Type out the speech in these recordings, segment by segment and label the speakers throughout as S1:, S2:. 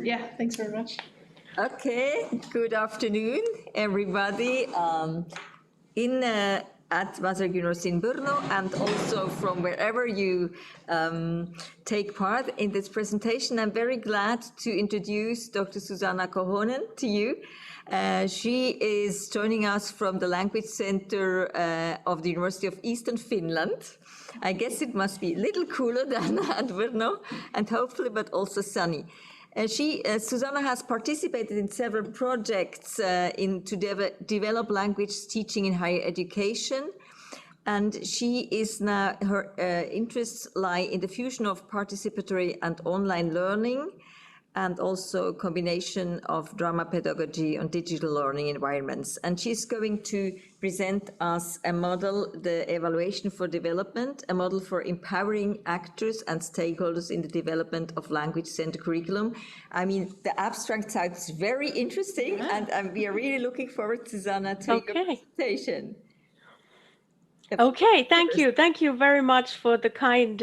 S1: Yeah, thanks very much.
S2: Okay, good afternoon, everybody. At Masaryk University in Brno, and also from wherever you take part in this presentation. I'm very glad to introduce Dr. Suzanna Kohonen to you. She is joining us from the Language Center of the University of Eastern Finland. I guess it must be a little cooler than at Brno, and hopefully, but also sunny. Susanna has participated in several projects to develop language teaching in higher education. And she is now, her interests lie in the fusion of participatory and online learning, and also a combination of drama pedagogy on digital learning environments. And she's going to present us a model, the Evaluation for Development, a model for empowering actors and stakeholders in the development of language center curriculum. I mean, the abstract sounds very interesting, and we are really looking forward, Susanna, to your presentation.
S3: Okay, thank you. Thank you very much for the kind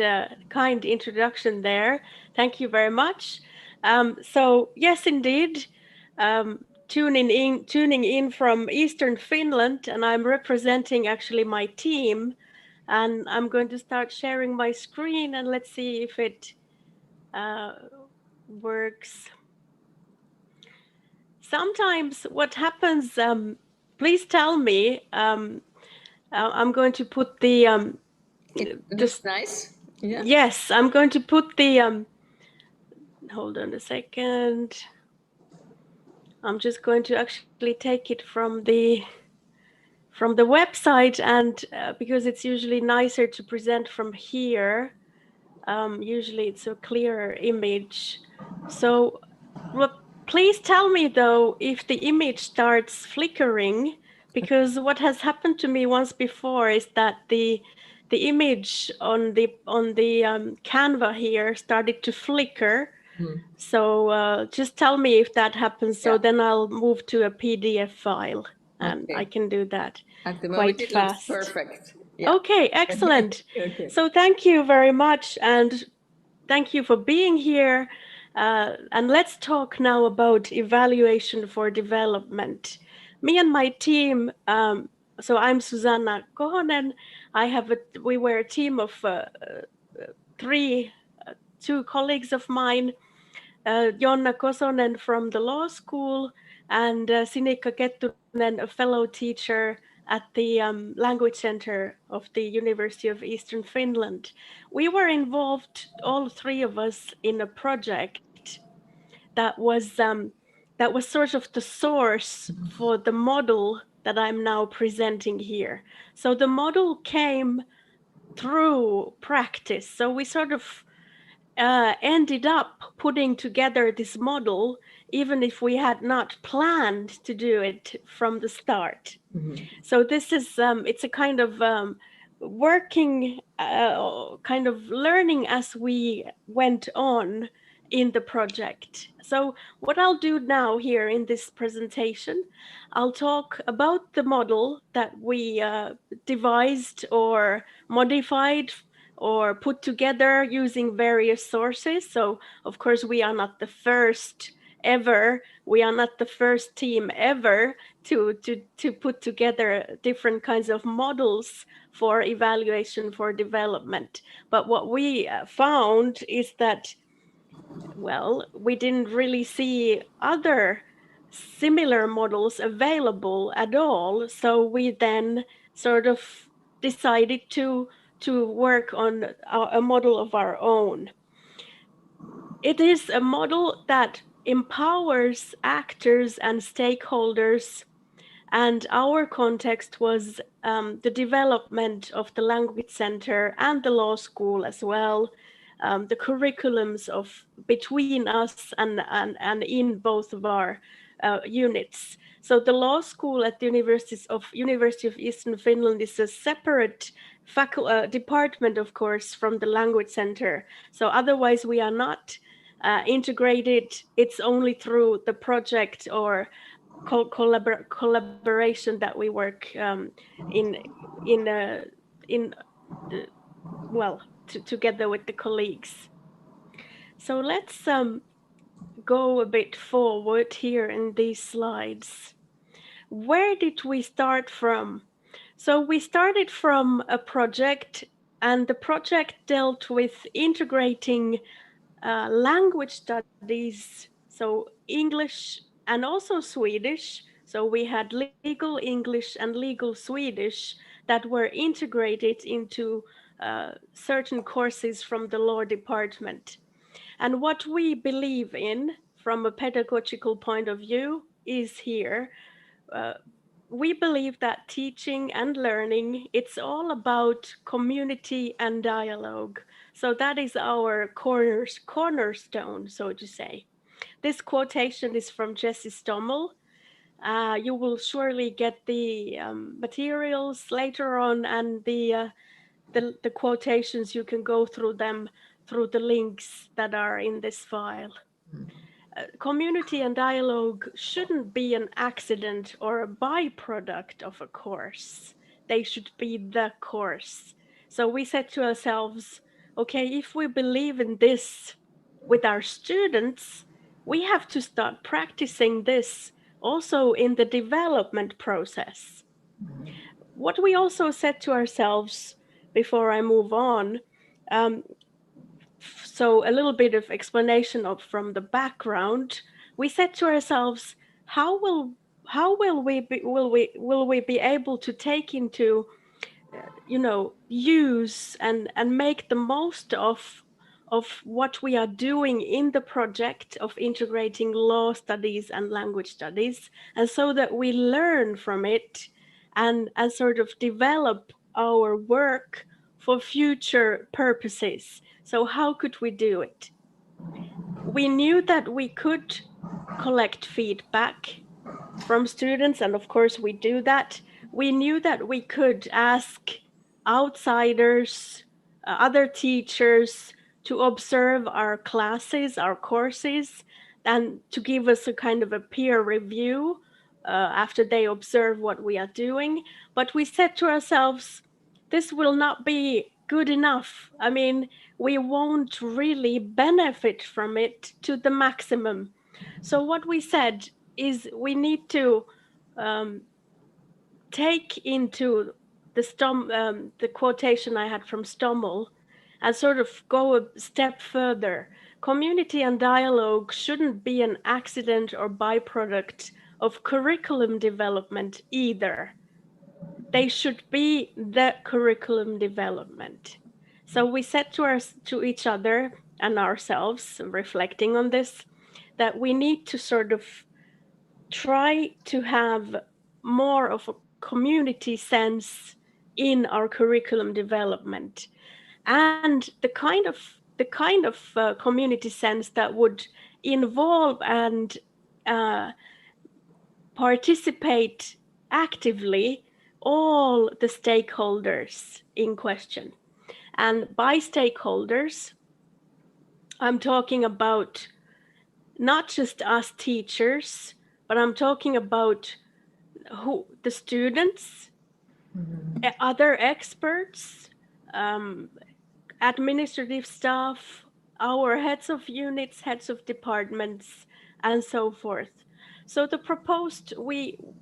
S3: introduction there. Thank you very much. So yes, indeed, tuning in from Eastern Finland, and I'm representing actually my team, and I'm going to start sharing my screen, and let's see if it works. Sometimes what happens, please tell me, I'm going to put the...
S2: It looks nice.
S3: Yeah. Yes, I'm going to put the... hold on a second. I'm just going to actually take it from the website, and because it's usually nicer to present from here. Usually it's a clearer image. So please tell me though if the image starts flickering, because what has happened to me once before is that the image on the Canva here started to flicker. So just tell me if that happens, so then I'll move to a PDF file, and I can do that
S2: at the moment quite fast. Looks perfect.
S3: Yeah. Okay, excellent. Okay. So thank you very much, and thank you for being here. And let's talk now about evaluation for development. Me and my team, so I'm Susanna Kohonen. We were a team of two colleagues of mine, Jonna Kosonen from the law school, and Sinikka Kettunen, a fellow teacher at the Language Center of the University of Eastern Finland. We were involved, all three of us, in a project that was sort of the source for the model that I'm now presenting here. So the model came through practice. So we sort of ended up putting together this model, even if we had not planned to do it from the start. So this is, it's a kind of working, kind of learning as we went on in the project. So what I'll do now here in this presentation, I'll talk about the model that we devised or modified or put together using various sources. So of course we are not the first ever, we are not the first team ever to put together different kinds of models for evaluation for development. But what we found is that, well, we didn't really see other similar models available at all. So we then sort of decided to work on a model of our own. It is a model that empowers actors and stakeholders, and our context was the development of the Language Center and the law school as well, the curriculums of between us and in both of our units. So the law school at the University of Eastern Finland is a separate department, of course, from the Language Center. So otherwise we are not integrated. It's only through the project or collaboration that we work together with the colleagues. So let's go a bit forward here in these slides. Where did we start from? So we started from a project, and the project dealt with integrating language studies, so English and also Swedish. So we had legal English and legal Swedish that were integrated into certain courses from the law department. And what we believe in from a pedagogical point of view is here. We believe that teaching and learning, it's all about community and dialogue. So that is our cornerstone, so to say. This quotation is from Jesse Stommel. You will surely get the materials later on, and the quotations, you can go through them through the links that are in this file. Community and dialogue shouldn't be an accident or a byproduct of a course. They should be the course. So we said to ourselves, okay, if we believe in this with our students, we have to start practicing this also in the development process. What we also said to ourselves before I move on, so a little bit of explanation from the background. We said to ourselves, how will we be able to take into use and make the most of what we are doing in the project of integrating law studies and language studies, and so that we learn from it and sort of develop our work for future purposes. So how could we do it? We knew that we could collect feedback from students, and of course we do that. We knew that we could ask outsiders, other teachers, to observe our classes, our courses, and to give us a kind of a peer review after they observe what we are doing. But we said to ourselves, this will not be good enough. I mean, we won't really benefit from it to the maximum. So what we said is we need to take into the quotation I had from Stommel and sort of go a step further. Community and dialogue shouldn't be an accident or byproduct of curriculum development either. They should be the curriculum development. So we said to each other and ourselves, reflecting on this, that we need to sort of try to have more of a community sense in our curriculum development, and the kind of community sense that would involve and participate actively all the stakeholders in question. And by stakeholders, I'm talking about not just us teachers, but I'm talking about the students, other experts, administrative staff, our heads of units, heads of departments, and so forth. So the proposed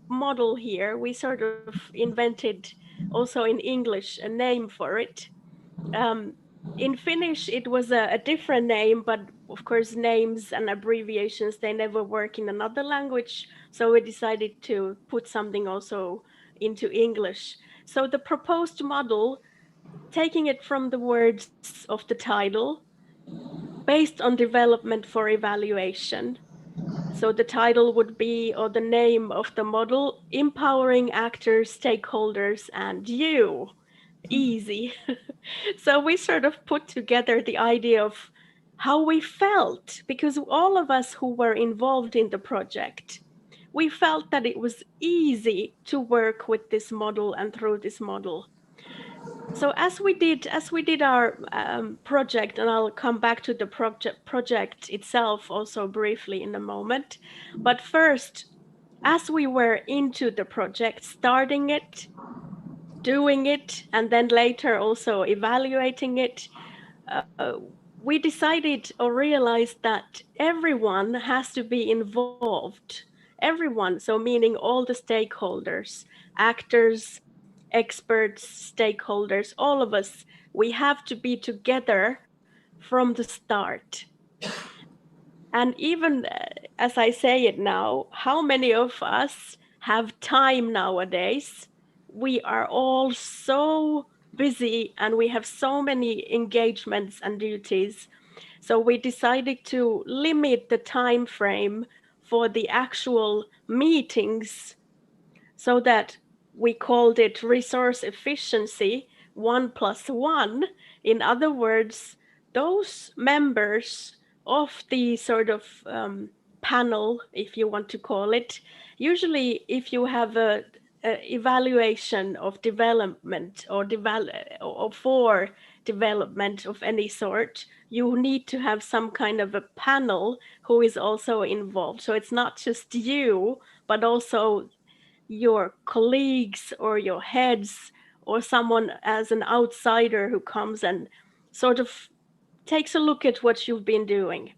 S3: model here, we sort of invented also in English a name for it. In Finnish, it was a different name, but of course, names and abbreviations, they never work in another language. So we decided to put something also into English. So the proposed model, taking it from the words of the title, based on development for evaluation. So the title would be, or the name of the model, Empowering Actors, Stakeholders, and You. Easy. So we sort of put together the idea of how we felt, because all of us who were involved in the project, we felt that it was easy to work with this model and through this model. So as we did our project, and I'll come back to the project itself also briefly in a moment. But first, as we were into the project, starting it, doing it, and then later also evaluating it, we decided or realized that everyone has to be involved. Everyone, so meaning all the stakeholders, actors, experts, stakeholders, all of us, we have to be together from the start. And even as I say it now, how many of us have time nowadays? We are all so busy and we have so many engagements and duties. So we decided to limit the time frame for the actual meetings so that we called it resource efficiency 1+1. In other words, those members of the sort of panel, if you want to call it, usually if you have a evaluation of development or for development of any sort, you need to have some kind of a panel who is also involved. So it's not just you, but also your colleagues or your heads or someone as an outsider who comes and sort of takes a look at what you've been doing.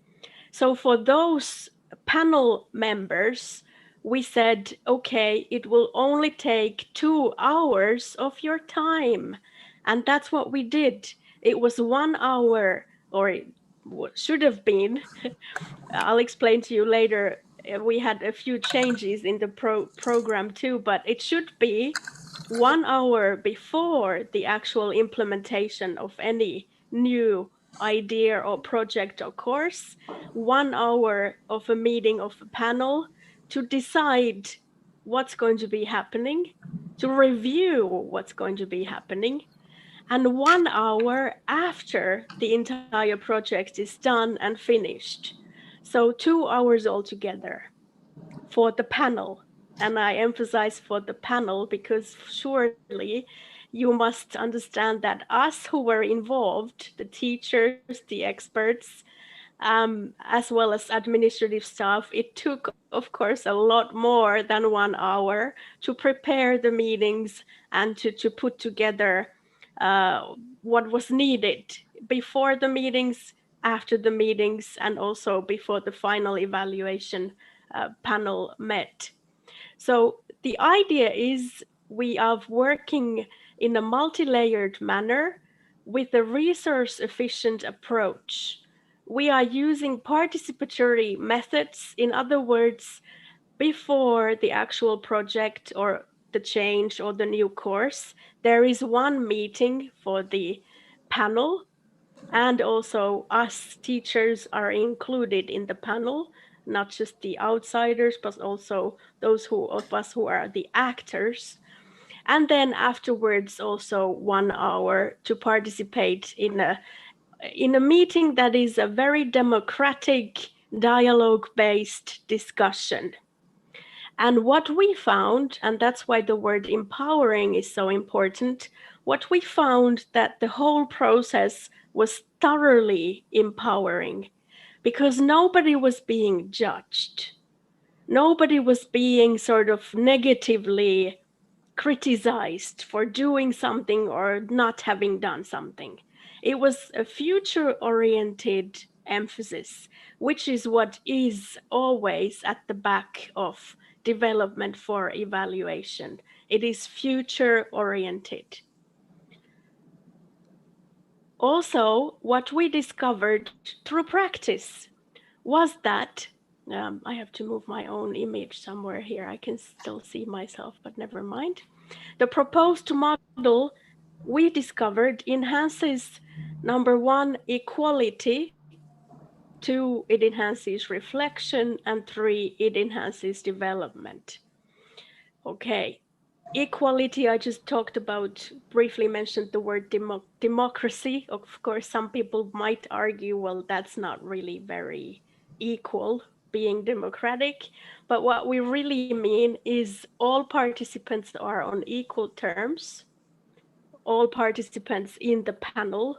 S3: So for those panel members, we said, okay, it will only take 2 hours of your time. And that's what we did. It was 1 hour, or it should have been. I'll explain to you later. We had a few changes in the program too, but it should be 1 hour before the actual implementation of any new idea or project or course, 1 hour of a meeting of a panel to decide what's going to be happening, to review what's going to be happening, and 1 hour after the entire project is done and finished. So 2 hours altogether for the panel. And I emphasize for the panel because surely you must understand that us who were involved, the teachers, the experts, as well as administrative staff, it took, of course, a lot more than 1 hour to prepare the meetings and to put together what was needed before the meetings, after the meetings, and also before the final evaluation panel met. So the idea is we are working in a multi-layered manner with a resource-efficient approach. We are using participatory methods. In other words, before the actual project or the change or the new course, there is one meeting for the panel, and also us teachers are included in the panel, not just the outsiders, but also those of us who are the actors. And then afterwards also 1 hour to participate in a meeting that is a very democratic, dialogue-based discussion. And what we found, and that's why the word empowering is so important, what we found that the whole process was thoroughly empowering because nobody was being judged. Nobody was being sort of negatively criticized for doing something or not having done something. It was a future-oriented emphasis, which is what is always at the back of development for evaluation. It is future-oriented. Also, what we discovered through practice was that, I have to move my own image somewhere here. I can still see myself, but never mind. The proposed model we discovered enhances, number 1, equality, 2, it enhances reflection, and 3, it enhances development. Okay. Equality, I just talked about, briefly mentioned the word democracy. Of course, some people might argue, well, that's not really very equal, being democratic. But what we really mean is all participants are on equal terms. All participants in the panel,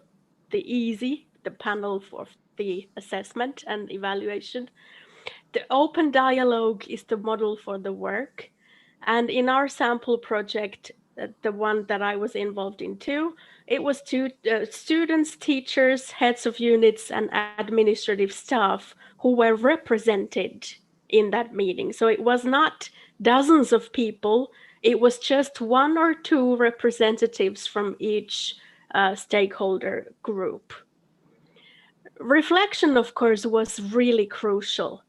S3: the panel for the assessment and evaluation. The open dialogue is the model for the work. And in our sample project, the one that I was involved in too, it was students, teachers, heads of units, and administrative staff who were represented in that meeting. So it was not dozens of people, it was just 1 or 2 representatives from each stakeholder group. Reflection, of course, was really crucial.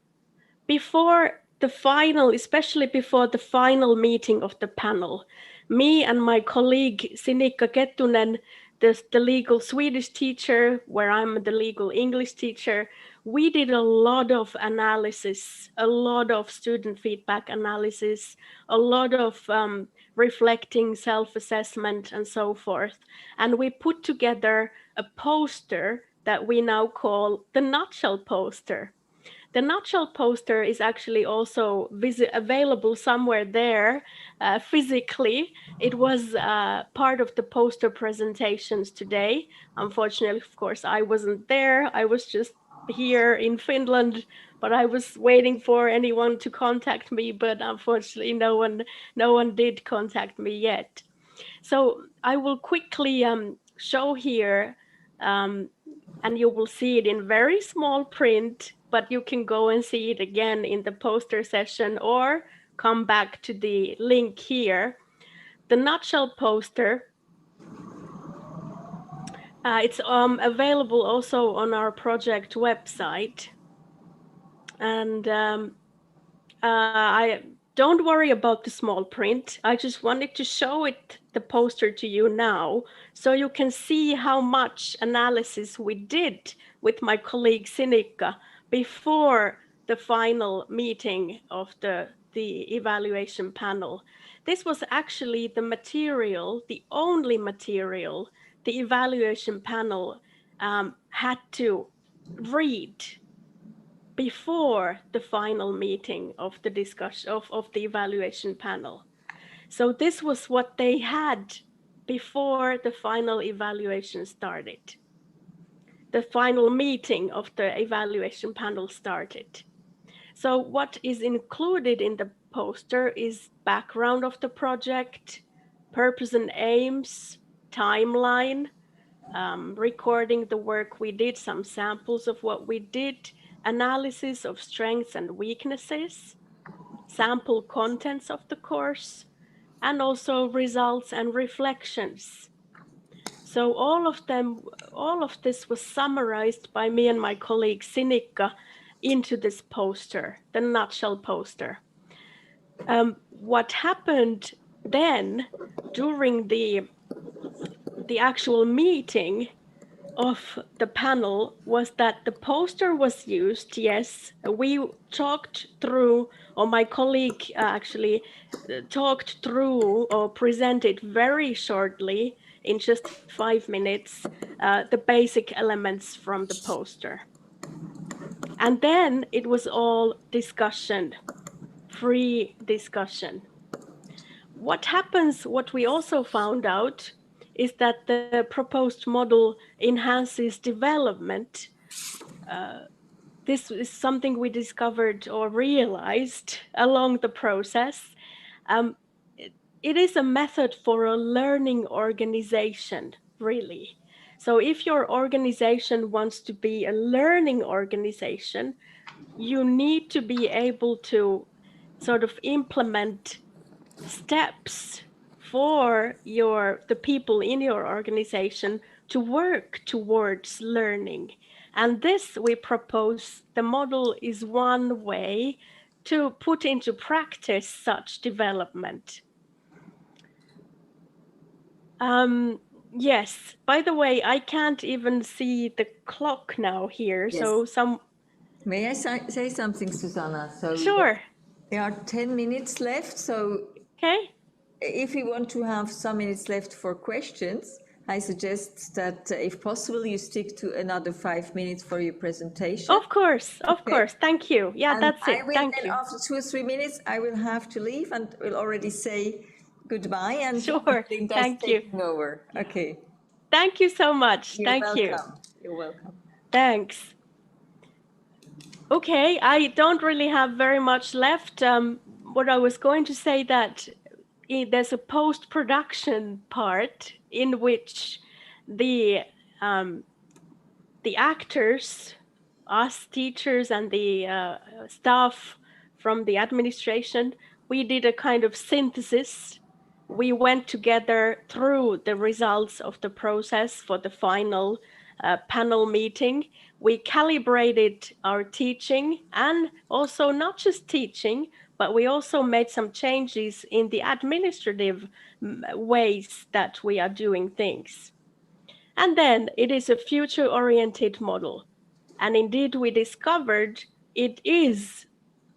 S3: Before the final, especially before the final meeting of the panel, me and my colleague Sinikka Kettunen, the legal Swedish teacher, where I'm the legal English teacher, we did a lot of analysis, a lot of student feedback analysis, a lot of reflecting, self-assessment, and so forth. And we put together a poster that we now call the nutshell poster. The nutshell poster is actually also available somewhere there physically. It was part of the poster presentations today. Unfortunately, of course, I wasn't there. I was just here in Finland, but I was waiting for anyone to contact me, but unfortunately no one did contact me yet. So I will quickly show here, and you will see it in very small print, but you can go and see it again in the poster session or come back to the link here. The nutshell poster, it's available also on our project website. And I don't worry about the small print. I just wanted to show the poster to you now, so you can see how much analysis we did with my colleague Sinikka before the final meeting of the evaluation panel. This was actually the material, the only material the evaluation panel had to read before the final meeting of the discussion of the evaluation panel. So this was what they had before the final evaluation started. The final meeting of the evaluation panel started. So what is included in the poster is background of the project, purpose and aims, timeline, recording the work we did, some samples of what we did, analysis of strengths and weaknesses, sample contents of the course, and also results and reflections. So all of this was summarized by me and my colleague Sinikka into this poster, the nutshell poster. What happened then during the actual meeting of the panel was that the poster was used. Yes, we talked through, or my colleague actually talked through or presented very shortly in just 5 minutes the basic elements from the poster. And then it was all discussion, free discussion. What happens, what we also found out, is that the proposed model enhances development. This is something we discovered or realized along the process. It is a method for a learning organization, really. So if your organization wants to be a learning organization, you need to be able to sort of implement steps for the people in your organization to work towards learning. And this, we propose, the model is one way to put into practice such development. Yes, by the way, I can't even see the clock now here. Yes. So
S2: May I say something, Susanna? So
S3: sure.
S2: There are 10 minutes left, so
S3: okay.
S2: If you want to have some minutes left for questions, I suggest that if possible, you stick to another 5 minutes for your presentation.
S3: Of course, thank you. Yeah, and that's it, thank you.
S2: After 2 or 3 minutes, I will have to leave and will already say goodbye and
S3: sure, thank you.
S2: Over. Okay.
S3: Thank you so much,
S2: You're
S3: thank
S2: welcome.
S3: you.
S2: You're welcome.
S3: Thanks. Okay, I don't really have very much left. What I was going to say that there's a post-production part in which the actors, us teachers and the staff from the administration, we did a kind of synthesis. We went together through the results of the process for the final panel meeting. We calibrated our teaching, and also not just teaching, but we also made some changes in the administrative ways that we are doing things. And then it is a future-oriented model. And indeed, we discovered it is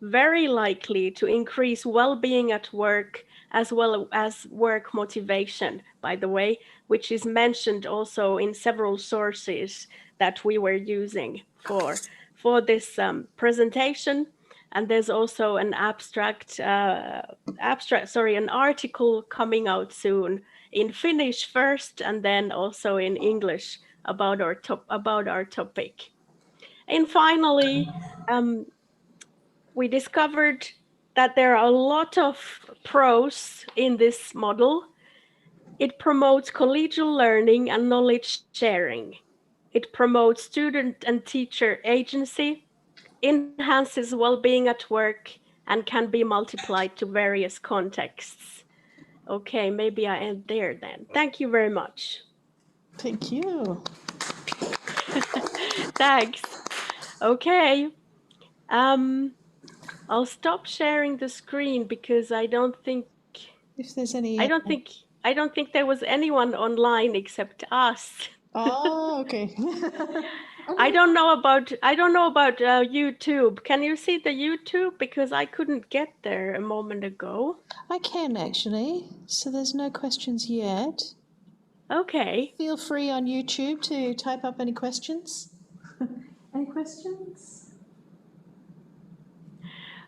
S3: very likely to increase well-being at work as well as work motivation, by the way, which is mentioned also in several sources that we were using for this presentation. And there's also an an article coming out soon in Finnish first, and then also in English about our topic. And finally, we discovered that there are a lot of pros in this model. It promotes collegial learning and knowledge sharing. It promotes student and teacher agency, enhances well-being at work, and can be multiplied to various contexts. Okay, maybe I end there then. Thank you very much.
S1: Thank you.
S3: Thanks. Okay. I'll stop sharing the screen because I don't think
S1: If there's any...
S3: I don't think there was anyone online except us.
S1: Oh, okay.
S3: I don't know about YouTube. Can you see the YouTube? Because I couldn't get there a moment ago.
S1: I can actually. So there's no questions yet.
S3: Okay.
S1: Feel free on YouTube to type up any questions. Any questions?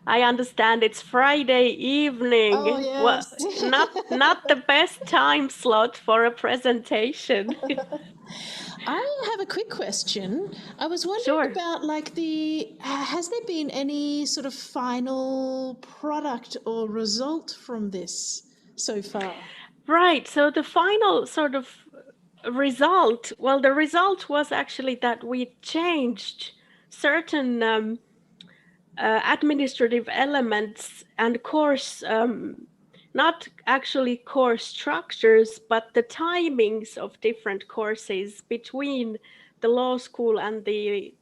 S3: I understand it's Friday evening.
S1: Oh, yes.
S3: Well, not the best time slot for a presentation.
S1: I have a quick question. I was wondering about has there been any sort of final product or result from this so far?
S3: Right. So the final sort of result, well, the result was actually that we changed certain administrative elements and course, not actually course structures, but the timings of different courses between the law school and the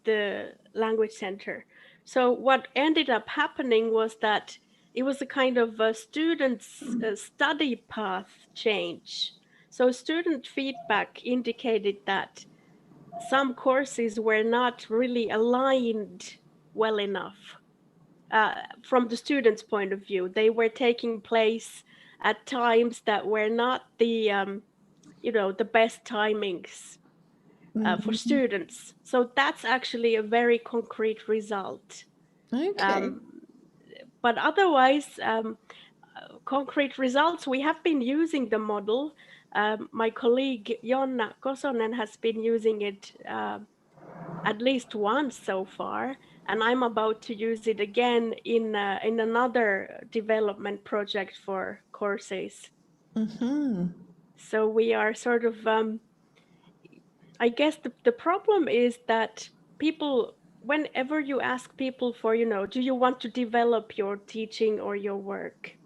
S3: language center. So what ended up happening was that it was a kind of a student's study path change. So student feedback indicated that some courses were not really aligned well enough. From the students' point of view, they were taking place at times that were not the, the best timings for students. So that's actually a very concrete result.
S1: Okay.
S3: But otherwise, concrete results, we have been using the model. My colleague Jonna Kosonen has been using it at least once so far, and I'm about to use it again in another development project for courses.
S1: Mm-hmm.
S3: So we are sort of, I guess the problem is that people, whenever you ask people for, do you want to develop your teaching or your work?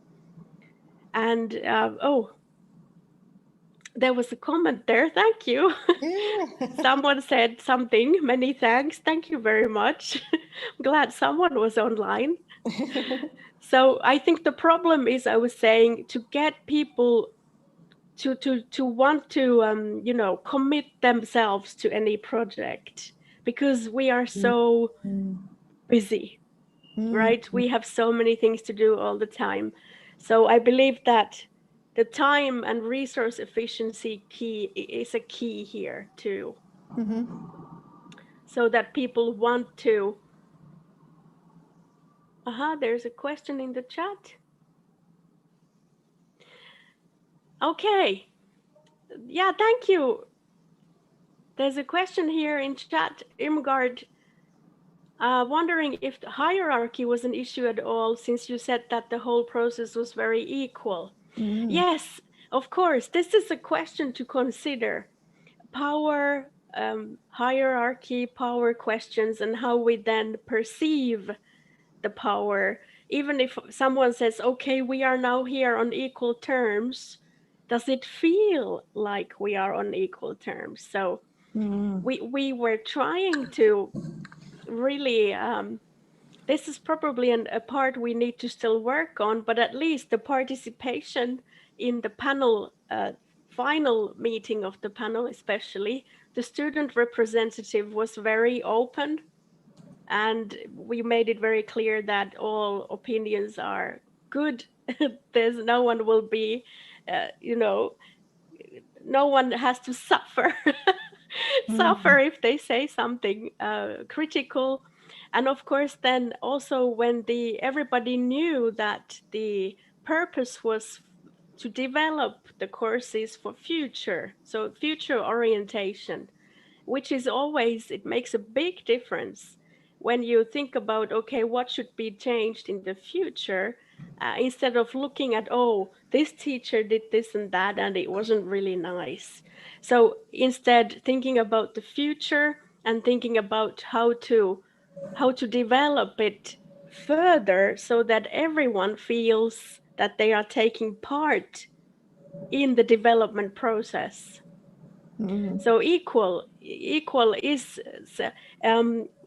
S3: And, there was a comment there. Thank you.
S1: Yeah.
S3: Someone said something. Many thanks. Thank you very much. I'm glad someone was online. So I think the problem is, I was saying, to get people to want to commit themselves to any project, because we are so busy, right? We have so many things to do all the time. So I believe that the time and resource efficiency key is a key here too.
S1: Mm-hmm.
S3: So that people want to. There's a question in the chat. Okay. Yeah, thank you. There's a question here in chat. Irmgard, wondering if the hierarchy was an issue at all, since you said that the whole process was very equal. Yes, of course, this is a question to consider. power hierarchy, power questions, and how we then perceive the power. Even if someone says, okay, we are now here on equal terms, does it feel like we are on equal terms? So we were trying to really, this is probably a part we need to still work on, but at least the participation in the panel, final meeting of the panel especially, the student representative was very open, and we made it very clear that all opinions are good. There's no one will be, no one has to suffer suffer if they say something critical. And of course, then also when everybody knew that the purpose was to develop the courses for future, so future orientation, which is always, it makes a big difference when you think about, okay, what should be changed in the future, instead of looking at, oh, this teacher did this and that and it wasn't really nice. So instead thinking about the future and thinking about how to develop it further so that everyone feels that they are taking part in the development process. So equal is,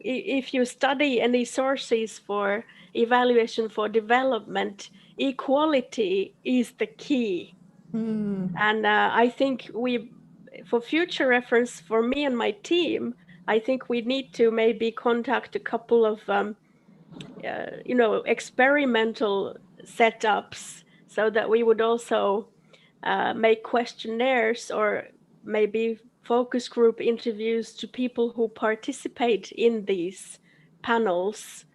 S3: if you study any sources for evaluation for development, equality is the key. And I think for future reference, for me and my team, I think we need to maybe contact a couple of experimental setups so that we would also make questionnaires or maybe focus group interviews to people who participate in these panels,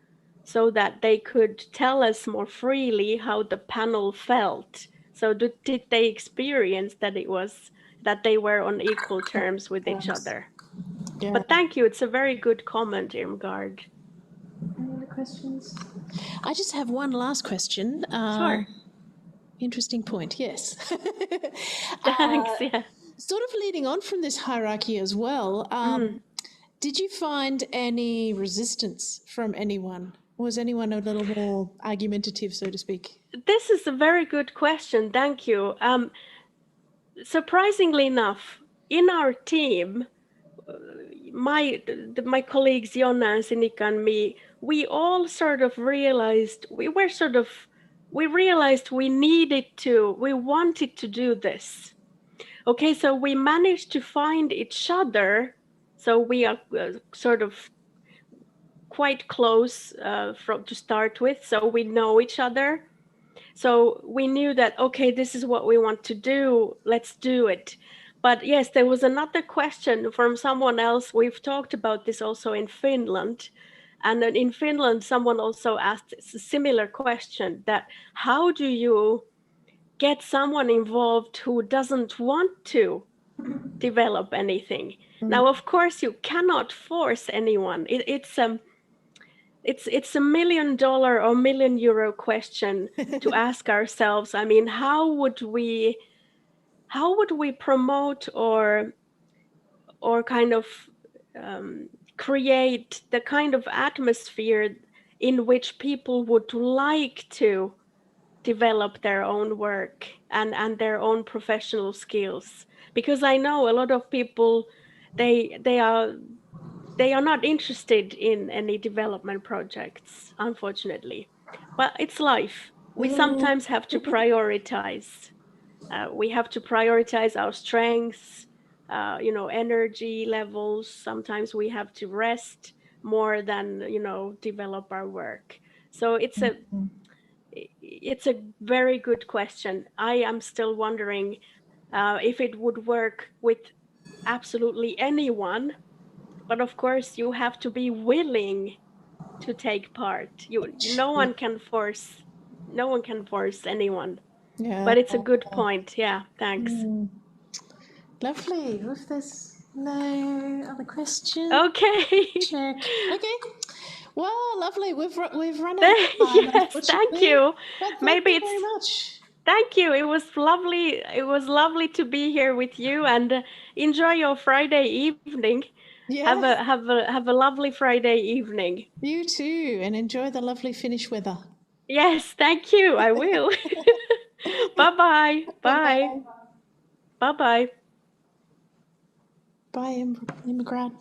S3: so that they could tell us more freely how the panel felt. So did they experience that they were on equal terms with each other? Yeah. But thank you. It's a very good comment, Irmgard.
S1: Any other questions? I just have one last question.
S3: Sure.
S1: Interesting point, yes.
S3: Thanks, yeah.
S1: Sort of leading on from this hierarchy as well, did you find any resistance from anyone? Was anyone a little more argumentative, so to speak?
S3: This is a very good question, thank you. Surprisingly enough, in our team, my colleagues Jonna and Sinikka and me, we all sort of realized we wanted to do this. Okay, so we managed to find each other. So we are sort of quite close to start with. So we know each other. So we knew that, okay, this is what we want to do. Let's do it. But yes, there was another question from someone else. We've talked about this also in Finland. And then in Finland, someone also asked a similar question, that how do you get someone involved who doesn't want to develop anything? Now, of course, you cannot force anyone. It's a $1 million or €1 million question to ask ourselves. I mean, how would we promote or kind of create the kind of atmosphere in which people would like to develop their own work and their own professional skills? Because I know a lot of people, they are not interested in any development projects, unfortunately. But it's life. We sometimes have to prioritize. We have to prioritize our strengths, energy levels. Sometimes we have to rest more than, develop our work. So it's a very good question. I am still wondering if it would work with absolutely anyone. But of course, you have to be willing to take part. No one can force anyone. Yeah. But it's a good point. Yeah, thanks.
S1: Lovely. If there's no other questions.
S3: Okay.
S1: Check. Okay. Well, lovely. We've run out of time.
S3: Yes, thank you.
S1: But thank you very much.
S3: Thank you. It was lovely. It was lovely to be here with you, and enjoy your Friday evening.
S1: Yeah.
S3: Have a lovely Friday evening.
S1: You too, and enjoy the lovely Finnish weather.
S3: Yes, thank you. I will. Bye-bye. Bye.
S1: Bye-bye.
S3: Bye-bye.
S1: Bye, immigrant.